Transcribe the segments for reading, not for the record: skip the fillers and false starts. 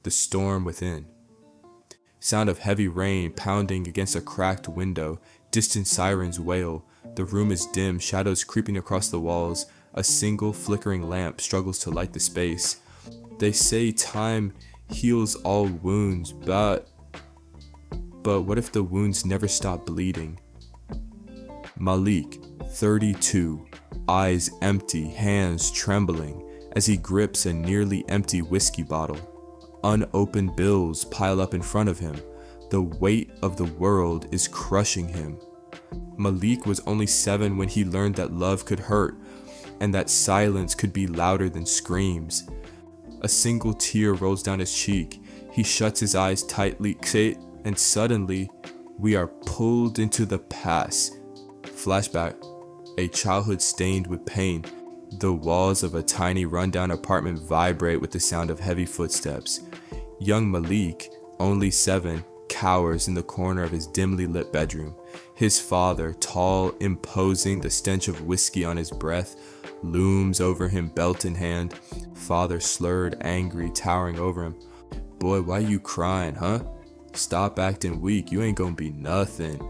the storm within. Sound of heavy rain pounding against a cracked window, distant sirens wail. The room is dim, shadows creeping across the walls. A single flickering lamp struggles to light the space. They say time heals all wounds, but what if the wounds never stop bleeding? Malik, 32, eyes empty, hands trembling as he grips a nearly empty whiskey bottle. Unopened bills pile up in front of him. The weight of the world is crushing him. Malik was only 7 when he learned that love could hurt and that silence could be louder than screams. A single tear rolls down his cheek. He shuts his eyes tightly, and suddenly, we are pulled into the past. Flashback, a childhood stained with pain. The walls of a tiny rundown apartment vibrate with the sound of heavy footsteps. Young Malik, only 7, cowers in the corner of his dimly lit bedroom. His father, tall, imposing, the stench of whiskey on his breath, looms over him, belt in hand. Father slurred, angry, towering over him. "Boy, why you crying, huh? Stop acting weak, you ain't gonna be nothing."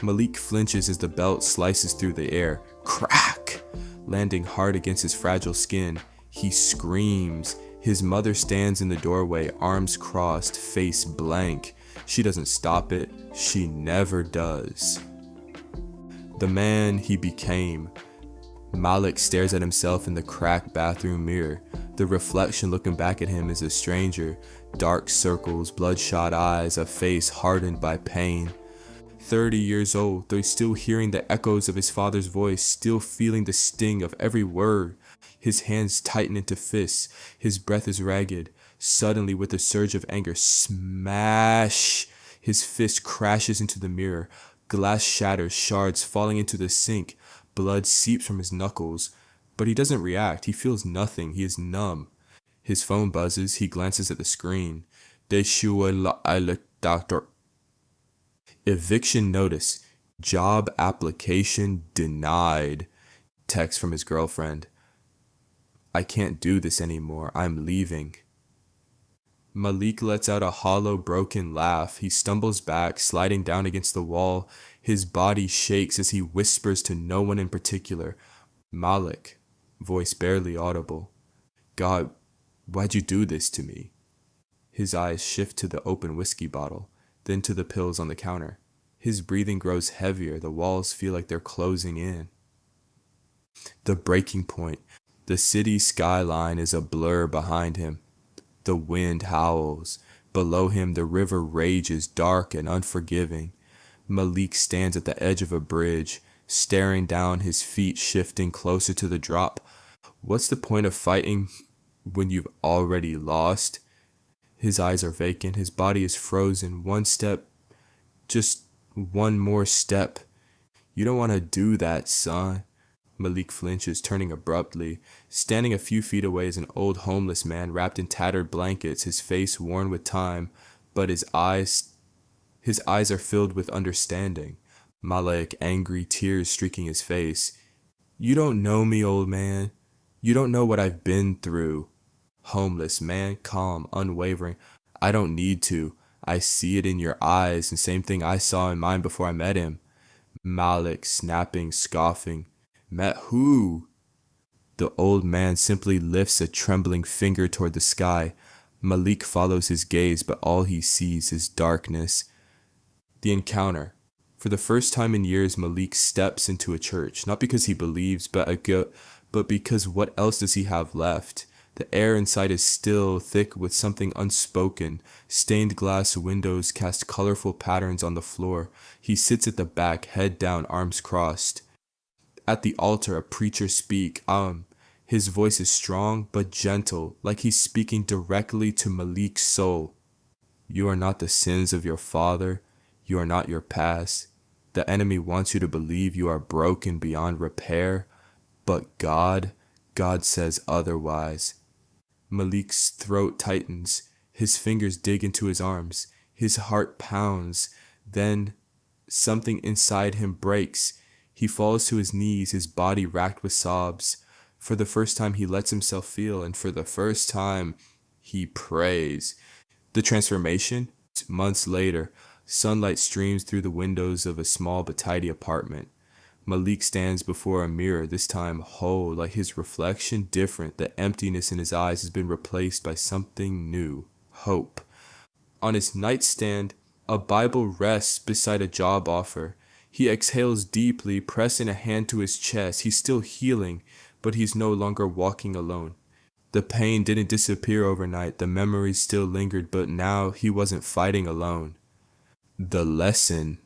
Malik flinches as the belt slices through the air. Crack! Landing hard against his fragile skin. He screams. His mother stands in the doorway, arms crossed, face blank. She doesn't stop it. She never does. The man he became. Malik stares at himself in the cracked bathroom mirror. The reflection looking back at him is a stranger. Dark circles, bloodshot eyes, a face hardened by pain. 30 years old, though still hearing the echoes of his father's voice, still feeling the sting of every word. His hands tighten into fists. His breath is ragged. Suddenly, with a surge of anger, smash! His fist crashes into the mirror. Glass shatters, shards falling into the sink. Blood seeps from his knuckles. But he doesn't react. He feels nothing. He is numb. His phone buzzes. He glances at the screen. Doctor. Eviction notice. Job application denied. Text from his girlfriend. "I can't do this anymore. I'm leaving." Malik lets out a hollow, broken laugh. He stumbles back, sliding down against the wall. His body shakes as he whispers to no one in particular. "Malik," voice barely audible. "God, why'd you do this to me?" His eyes shift to the open whiskey bottle, then to the pills on the counter. His breathing grows heavier. The walls feel like they're closing in. The breaking point. The city skyline is a blur behind him. The wind howls. Below him, the river rages, dark and unforgiving. Malik stands at the edge of a bridge, staring down, his feet shifting closer to the drop. What's the point of fighting when you've already lost? His eyes are vacant. His body is frozen. One step, just one more step. "You don't want to do that, son." Malik flinches, turning abruptly. Standing a few feet away is an old homeless man wrapped in tattered blankets, his face worn with time, but his eyes are filled with understanding. Malik, angry, tears streaking his face. "You don't know me, old man. You don't know what I've been through." Homeless man, calm, unwavering. "I don't need to. I see it in your eyes, and same thing I saw in mine before I met him." Malik, snapping, scoffing. "Met who?" The old man simply lifts a trembling finger toward the sky. Malik follows his gaze, but all he sees is darkness. The encounter. For the first time in years, Malik steps into a church, not because he believes, but because what else does he have left? The air inside is still, thick with something unspoken. Stained glass windows cast colorful patterns on the floor. He sits at the back, head down, arms crossed. At the altar, a preacher speaks. His voice is strong but gentle, like he's speaking directly to Malik's soul. "You are not the sins of your father. You are not your past. The enemy wants you to believe you are broken beyond repair, but God says otherwise." Malik's throat tightens. His fingers dig into his arms. His heart pounds. Then something inside him breaks. He falls to his knees, his body racked with sobs. For the first time he lets himself feel, and for the first time he prays. The transformation? Months later, sunlight streams through the windows of a small but tidy apartment. Malik stands before a mirror, this time whole, like his reflection different. The emptiness in his eyes has been replaced by something new, hope. On his nightstand, a Bible rests beside a job offer. He exhales deeply, pressing a hand to his chest. He's still healing, but he's no longer walking alone. The pain didn't disappear overnight. The memories still lingered, but now he wasn't fighting alone. The lesson.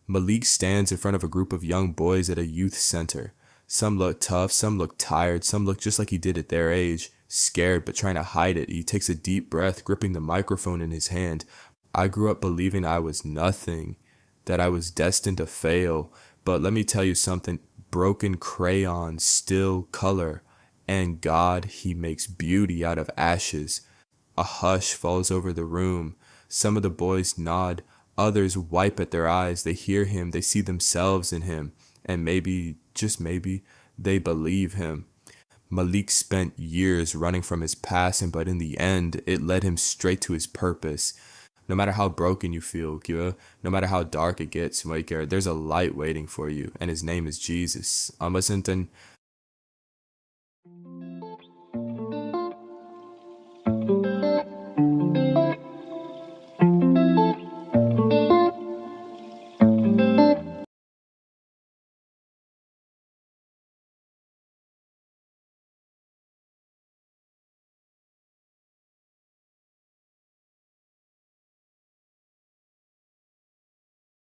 Malik stands in front of a group of young boys at a youth center. Some look tough, some look tired, some look just like he did at their age, scared but trying to hide it. He takes a deep breath, gripping the microphone in his hand. I grew up believing I was nothing, that I was destined to fail. But let me tell you something, broken crayons still color, and God, He makes beauty out of ashes. A hush falls over the room. Some of the boys nod, others wipe at their eyes. They hear him, they see themselves in him, and maybe, just maybe, they believe him. Malik spent years running from his past, but in the end, it led him straight to his purpose. No matter how broken you feel, no matter how dark it gets, there's a light waiting for you, and his name is Jesus.